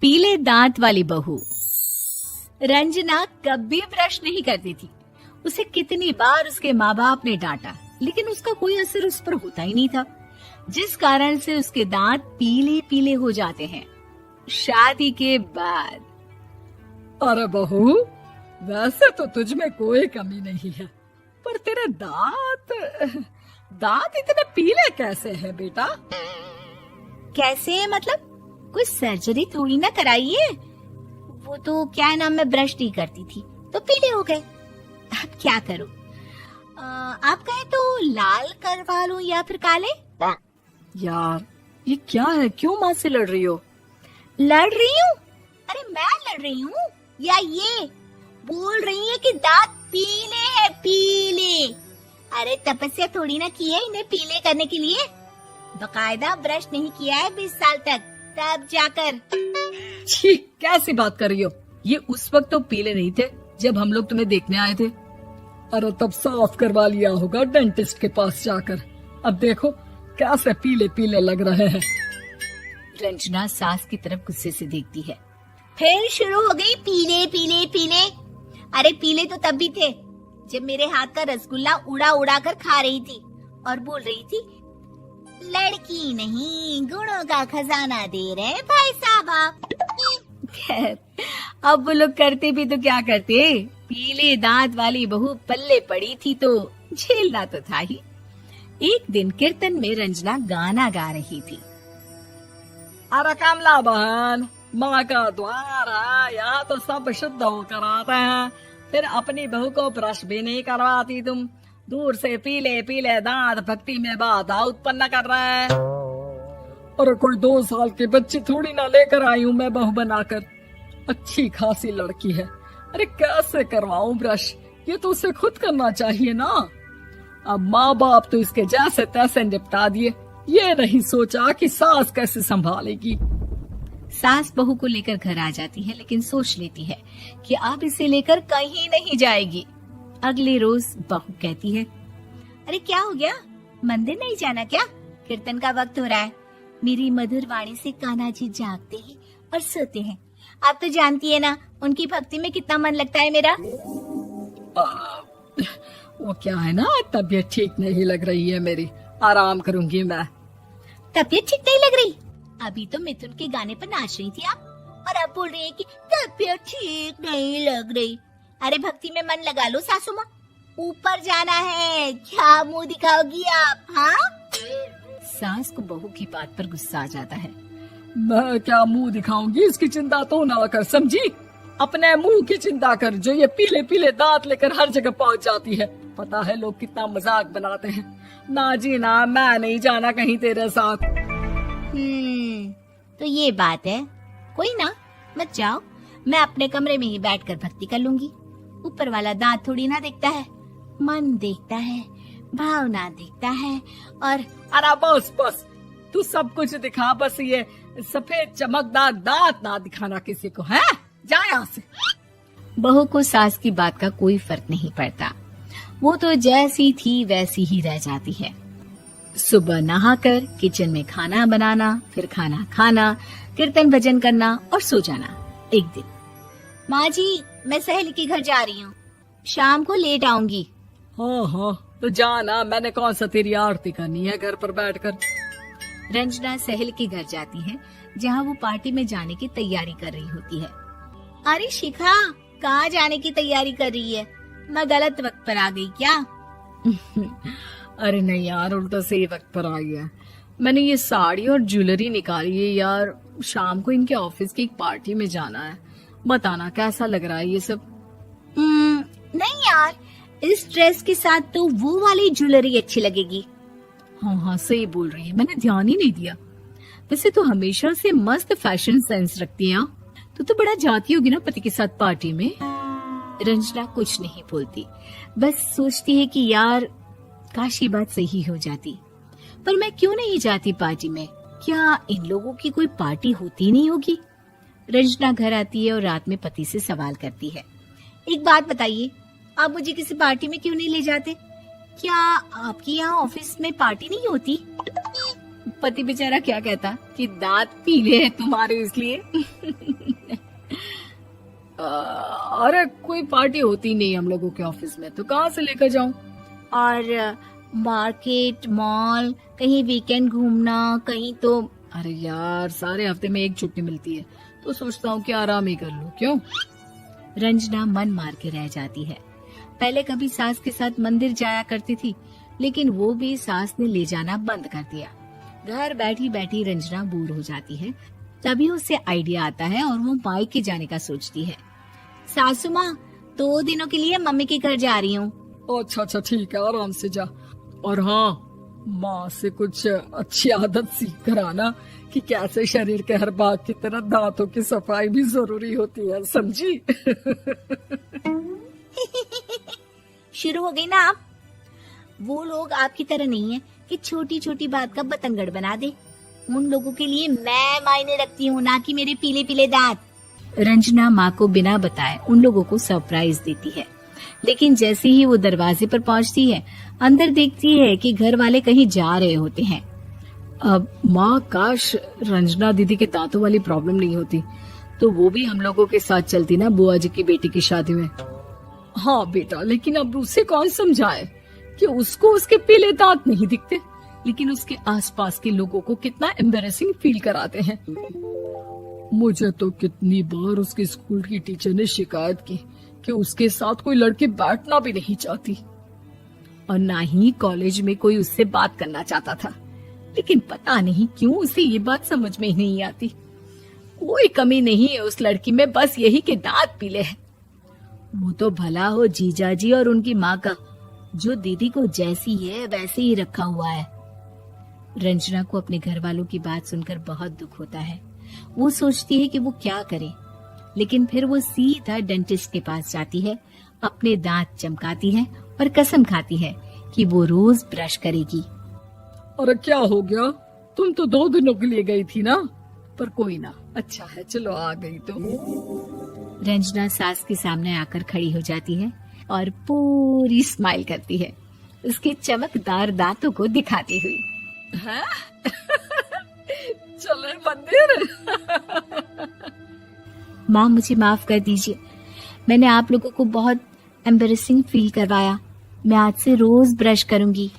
पीले दांत वाली बहू। रंजना कभी ब्रश नहीं करती थी। उसे कितनी बार उसके माँ बाप ने डांटा, लेकिन उसका कोई असर उस पर होता ही नहीं था, जिस कारण से उसके दांत पीले पीले हो जाते हैं। शादी के बाद। अरे बहू, वैसे तो तुझ में कोई कमी नहीं है, पर तेरे दांत इतने पीले कैसे हैं बेटा? कैसे मतलब? कोई सर्जरी थोड़ी ना कराइए। वो तो क्या नाम, मैं ब्रश नहीं करती थी तो पीले हो गए। अब क्या करूं? आप कहे तो लाल करवा लूं या फिर काले? यार ये क्या है, क्यों माँ से लड़ रही हो? लड़ रही हूँ? अरे मैं लड़ रही हूँ या ये बोल रही है कि दांत पीले हैं, पीले। अरे तपस्या थोड़ी ना की है इन्हें पीले करने के लिए। बकायदा ब्रश नहीं किया है 20 साल तक, तब जाकर। छी, कैसी बात कर रही हो? ये उस वक्त तो पीले नहीं थे जब हम लोग तुम्हें देखने आए थे। अरे तब साफ करवा लिया होगा डेंटिस्ट के पास जाकर। अब देखो कैसे पीले पीले लग रहे हैं। रंजना सास की तरफ गुस्से से देखती है। फिर शुरू हो गई पीले पीले पीले। अरे पीले तो तब भी थे जब मेरे हाथ का रसगुल्ला उड़ा उड़ा कर खा रही थी और बोल रही थी, लड़की नहीं गुणों का खजाना दे रहे भाई साहब आप। खैर, अब वो लोग करते भी तो क्या करते, पीले दांत वाली बहू पल्ले पड़ी थी तो झेलना तो था ही। एक दिन कीर्तन में रंजना गाना गा रही थी। अरे कमला बहन, माँ का द्वार है, यहाँ तो सब शुद्ध होकर आते हैं, फिर अपनी बहू को ब्रश भी नहीं करवाती तुम। दूर से पीले पीले दांत भक्ति में बाधा उत्पन्न कर रहे हैं। अरे कोई 2 साल के बच्चे थोड़ी ना लेकर आई हूँ मैं बहू बनाकर। अच्छी खासी लड़की है, अरे कैसे करवाऊं ब्रश? ये तो उसे खुद करना चाहिए ना। अब माँ बाप तो इसके जैसे तैसे निपटा दिए, ये नहीं सोचा कि सास कैसे संभालेगी। सास बहू को लेकर घर आ जाती है, लेकिन सोच लेती है कि अब इसे लेकर कहीं नहीं जाएगी। अगले रोज बहू कहती है, अरे क्या हो गया, मंदिर नहीं जाना क्या? कीर्तन का वक्त हो रहा है। मेरी मधुर वाणी से कान्हा जी जागते हैं और सोते हैं। आप तो जानती है ना उनकी भक्ति में कितना मन लगता है मेरा। वो क्या है ना, तबीयत ठीक नहीं लग रही है मेरी, आराम करूंगी मैं। तबीयत ठीक नहीं लग रही? अभी तो मिथुन के गाने पर नाच रही थी आप, और अब बोल रही है कि तबीयत ठीक नहीं लग रही। अरे भक्ति में मन लगा लो सासू माँ, ऊपर जाना है, क्या मुंह दिखाओगी आप? हाँ? सास को बहू की बात पर गुस्सा आ जाता है। मैं क्या मुंह दिखाऊंगी, इसकी चिंता तो ना कर, समझी? अपने मुंह की चिंता कर, जो ये पीले पीले दांत लेकर हर जगह पहुंच जाती है। पता है लोग कितना मजाक बनाते हैं। ना जी ना, मैं नहीं जाना कहीं तेरे साथ। तो ये बात है। कोई ना, मत जाओ, मैं अपने कमरे में ही बैठकर भक्ति कर लूंगी। ऊपर वाला दांत थोड़ी ना देखता है, मन देखता है, भावना देखता है। और अरे बस बस, तू सब कुछ दिखा, बस ये सफेद चमकदार दांत ना दिखाना किसी को, है? जा यहाँ से। बहू को सास की बात का कोई फर्क नहीं पड़ता, वो तो जैसी थी वैसी ही रह जाती है। सुबह नहाकर किचन में खाना बनाना, फिर खाना खाना, कीर्तन भजन करना और सो जाना। एक दिन, माँ जी मैं सहेली के घर जा रही हूँ, शाम को लेट आऊंगी। हाँ, तो जाना, मैंने कौन सा तेरी आरती करनी है घर पर बैठकर। रंजना सहेली के घर जाती है, जहाँ वो पार्टी में जाने की तैयारी कर रही होती है। अरे शिखा, कहाँ जाने की तैयारी कर रही है? मैं गलत वक्त पर आ गई क्या? अरे नहीं यार, उल्टा सही वक्त पर आई है। मैंने ये साड़ी और ज्वेलरी निकाली है यार, शाम को इनके ऑफिस की एक पार्टी में जाना है। बताना कैसा लग रहा है ये सब? नहीं यार, इस ड्रेस के साथ तो वो वाली ज्वेलरी अच्छी लगेगी। हाँ, सही बोल रही है, मैंने ध्यान ही नहीं दिया। वैसे तो हमेशा से मस्त फैशन सेंस रखती है। तो बड़ा जाती होगी ना पति के साथ पार्टी में। रंजना कुछ नहीं बोलती, बस सोचती है कि यार काश ये बात सही हो जाती, पर मैं क्यों नहीं जाती पार्टी में? क्या इन लोगों की कोई पार्टी होती नहीं होगी? रंजना घर आती है और रात में पति से सवाल करती है, एक बात बताइए, आप मुझे किसी पार्टी में क्यों नहीं ले जाते? क्या आपकी यहाँ ऑफिस में पार्टी नहीं होती? पति बेचारा क्या कहता कि दांत पीले हैं तुम्हारे इसलिए। अरे कोई पार्टी होती नहीं हम लोगों के ऑफिस में, तो कहाँ से लेकर जाऊं? और मार्केट, मॉल, कहीं वीकेंड घूमना, कहीं तो। अरे यार सारे हफ्ते में एक छुट्टी मिलती है, तो सोचता हूँ कि आराम ही कर लूं। क्यों? रंजना मन मार के रह जाती है। पहले कभी सास के साथ मंदिर जाया करती थी, लेकिन वो भी सास ने ले जाना बंद कर दिया। घर बैठी बैठी रंजना बोर हो जाती है। तभी उसे आइडिया आता है और वो मायके जाने का सोचती है। सासू माँ, 2 दिनों के लिए मम्मी के घर जा रही हूँ। अच्छा अच्छा ठीक है, आराम से जा। और हाँ, माँ से कुछ अच्छी आदत सीख कर आना कि कैसे शरीर के हर भाग की तरह दांतों की सफाई भी जरूरी होती है, समझी? शुरू हो गई ना आप। वो लोग आपकी तरह नहीं है कि छोटी छोटी बात का बतंगड़ बना दे। उन लोगों के लिए मैं मायने रखती हूँ, ना कि मेरे पीले पीले दांत। रंजना माँ को बिना बताए उन लोगों को सरप्राइज देती है, लेकिन जैसे ही वो दरवाजे पर पहुँचती है, अंदर देखती है कि घर वाले कहीं जा रहे होते हैं। अब माँ, काश रंजना दीदी के दांतों वाली प्रॉब्लम नहीं होती, तो वो भी हम लोगों के साथ चलती ना बुआ जी की बेटी की शादी में। हाँ बेटा, लेकिन अब उसे कौन समझाए कि उसको उसके पीले दांत नहीं दिखते, लेकिन उसके आसपास के लोगों को कितना एम्बैरेसिंग फील कराते हैं। मुझे तो कितनी बार उसके स्कूल की टीचर ने शिकायत की कि उसके साथ कोई लड़की बैठना भी नहीं चाहती, और ना ही कॉलेज में कोई उससे बात करना चाहता था। लेकिन पता नहीं क्यों उसे ये बात समझ में ही नहीं आती। कोई कमी नहीं है उस लड़की में, बस यही कि दांत पीले हैं। वो तो भला हो जीजाजी और उनकी माँ का, जो दीदी को जैसी है वैसे ही रखा हुआ है। रंजना को अपने घर वालों की बात सुनकर बहुत दुख होता है। वो सोचती है कि वो क्या करे, लेकिन फिर वो सीधा डेंटिस्ट के पास जाती है, अपने दांत चमकाती है और कसम खाती है कि वो रोज ब्रश करेगी। अरे क्या हो गया? तुम तो 2 दिनों के लिए गई थी ना, पर कोई ना, अच्छा है, चलो आ गई तो। रंजना सास के सामने आकर खड़ी हो जाती है और पूरी स्माइल करती है, उसके चमकदार दांतों को दिखाती हुई। है? चले मंदिर। माँ, मुझे माफ कर दीजिए, मैंने आप लोगों को बहुत एम्बैरेसिंग फील करवाया। मैं आज से रोज ब्रश करूंगी।